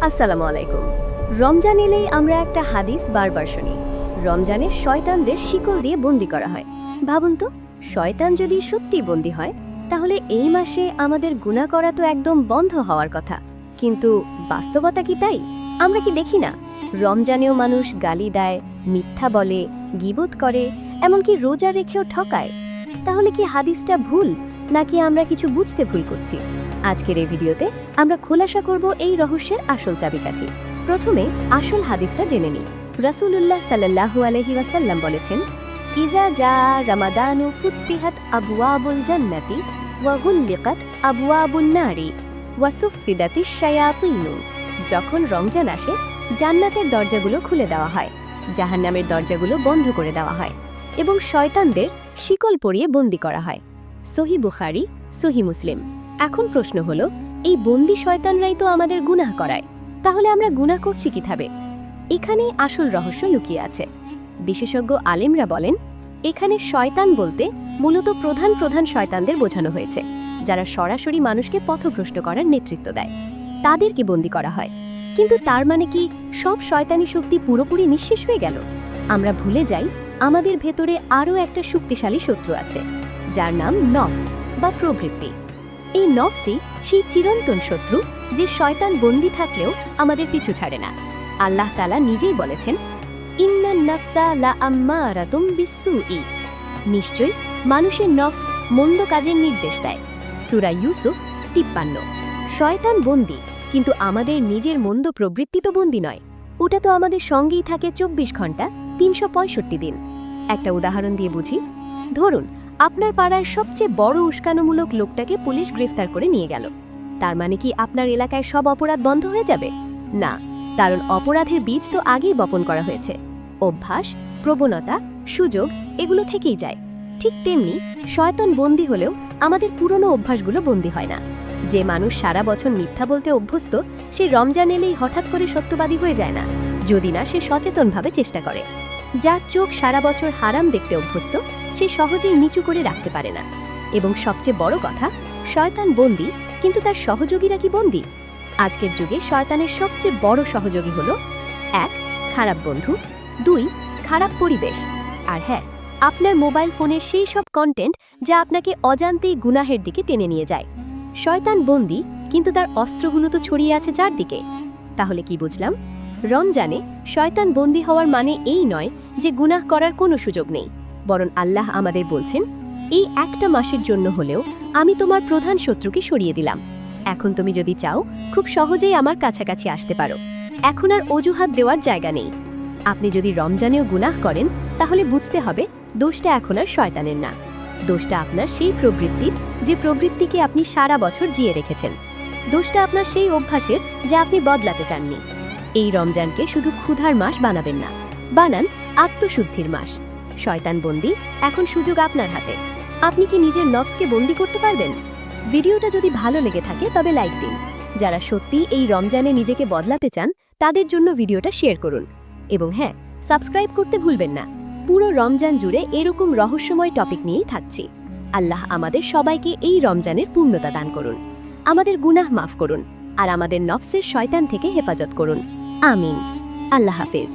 আসসালামু আলাইকুম। রমজান এলেই আমরা একটা হাদিস বারবার শুনি, রমজানে শয়তানদের শিকল দিয়ে বন্দি করা হয়। ভাবুন তো, শয়তান যদি সত্যি বন্দি হয় তাহলে এই মাসে আমাদের গুনাহ করা তো একদম বন্ধ হওয়ার কথা। কিন্তু বাস্তবতা কি তাই? আমরা কি দেখি না রমজানেও মানুষ গালি দেয়, মিথ্যা বলে, গীবত করে, এমনকি রোজা রেখেও ঠকায়? তাহলে কি হাদিসটা ভুল, নাকি আমরা কিছু বুঝতে ভুল করছি? আজকের এই ভিডিওতে আমরা খোলাসা করব এই রহস্যের আসল চাবিকাঠি। প্রথমে আসল হাদিসটা জেনে নিই। রাসূলুল্লাহ সাল্লাল্লাহু আলাইহি ওয়াসাল্লাম বলেছেন, ইজা জা রমাদানু ফুত্তিহাত আবওয়াবুল জান্নাতি ওয়া গুল্লিকাত আবওয়াবুন নারি ওয়া সুফিদাতিশ শায়াতিনু। যখন রমজান আসে, জান্নাতের দরজাগুলো খুলে দেওয়া হয়, জাহান্নামের দরজাগুলো বন্ধ করে দেওয়া হয় এবং শয়তানদের শিকল পরিয়ে বন্দি করা হয়। সহিহ বুখারী, সহিহ মুসলিম। এখন প্রশ্ন হলো, এই বন্দি শয়তানরাই তো আমাদের গুনাহ করায়, তাহলে আমরা গুনাহ করছি কিভাবে? এখানেই আসল রহস্য লুকিয়ে আছে। বিশেষজ্ঞ আলেমরা বলেন, এখানে শয়তান বলতে মূলত প্রধান প্রধান শয়তানদের বোঝানো হয়েছে, যারা সরাসরি মানুষকে পথভ্রষ্ট করার নেতৃত্ব দেয়। তাদেরকে বন্দি করা হয়। কিন্তু তার মানে কি সব শয়তানি শক্তি পুরোপুরি নিঃশেষ হয়ে গেল? আমরা ভুলে যাই আমাদের ভেতরে আরও একটা শক্তিশালী শত্রু আছে, যার নাম নফস বা প্রবৃত্তি। এই নফসই সেই চিরন্তন শত্রু, যে শয়তান বন্দি থাকলেও আমাদের পিছু ছাড়ে না। আল্লাহ তাআলা নিজেই বলেছেন, ইন্নান নাফসা লা আম্মারাতুম বিসসুই। নিশ্চয়ই মানুষের নফস মন্দ কাজের নির্দেশ দেয়। সূরা ইউসুফ 53। শয়তান বন্দি, কিন্তু আমাদের নিজের মন্দ প্রবৃত্তি তো বন্দি নয়। ওটা তো আমাদের সঙ্গেই থাকে 24 ঘন্টা 365 দিন। একটা উদাহরণ দিয়ে বুঝি। ধরুন, আপনার পাড়ার সবচেয়ে বড় উস্কানোমূলক লোকটাকে পুলিশ গ্রেফতার করে নিয়ে গেল। তার মানে কি আপনার এলাকায় সব অপরাধ বন্ধ হয়ে যাবে? না, কারণ অপরাধের বীজ তো আগেই বপন করা হয়েছে। অভ্যাস, প্রবণতা, সুযোগ এগুলো থেকেই যায়। ঠিক তেমনি শয়তান বন্দী হলেও আমাদের পুরনো অভ্যাসগুলো বন্দী হয় না। যে মানুষ সারা বছর মিথ্যা বলতে অভ্যস্ত, সে রমজান এলেই হঠাৎ করে সত্যবাদী হয়ে যায় না, যদি না সে সচেতনভাবে চেষ্টা করে। যার চোখ সারা বছর হারাম দেখতে অভ্যস্ত, সে সহজেই নিচু করে রাখতে পারে না। এবং সবচেয়ে বড় কথা, শয়তান বন্দী, কিন্তু তার সহযোগীরা কি বন্দী? আজকের যুগে শয়তানের সবচেয়ে বড় সহযোগী হলো 1. খারাপ বন্ধু, 2. খারাপ পরিবেশ, আর হ্যাঁ, আপনার মোবাইল ফোনের সেই সব কন্টেন্ট যা আপনাকে অজান্তেই গুনাহের দিকে টেনে নিয়ে যায়। শয়তান বন্দী, কিন্তু তার অস্ত্রগুলো তো ছড়িয়ে আছে চারদিকে। তাহলে কি বুঝলাম? রমজানে শয়তান বন্দী হওয়ার মানে এই নয় যে গুনাহ করার কোনো সুযোগ নেই, বরং আল্লাহ আমাদের বলছেন, এই একটা মাসের জন্য হলেও আমি তোমার প্রধান শত্রুকে সরিয়ে দিলাম। এখন তুমি যদি চাও, খুব সহজেই আমার কাছাকাছি আসতে পারো। এখন আর অজুহাত দেওয়ার জায়গা নেই। আপনি যদি রমজানেও গুনাহ করেন, তাহলে বুঝতে হবে দোষটা এখন আর শয়তানের না, দোষটা আপনার সেই প্রবৃত্তির, যে প্রবৃত্তিকে আপনি সারা বছর জিয়ে রেখেছেন। দোষটা আপনার সেই অভ্যাসের, যা আপনি বদলাতে চাননি। এই রমজানকে শুধু ক্ষুধার মাস বানাবেন না, বানান আত্মশুদ্ধির মাস। শয়তান বন্দী, এখন সুযোগ আপনার হাতে। আপনি কি নিজের নফসকে বন্দী করতে পারবেন? ভিডিওটা যদি ভালো লেগে থাকে তবে লাইক দিন। যারা সত্যি এই রমজানে নিজেকে বদলাতে চান, তাদের জন্য ভিডিওটা শেয়ার করুন। এবং হ্যাঁ, সাবস্ক্রাইব করতে ভুলবেন না। পুরো রমজান জুড়ে এরকম রহস্যময় টপিক নিয়েই থাকছি। আল্লাহ আমাদের সবাইকে এই রমজানের পূর্ণতা দান করুন, আমাদের গুনাহ মাফ করুন, আর আমাদের নফসের শয়তান থেকে হেফাজত করুন। আমিন। আল্লাহ হাফেজ।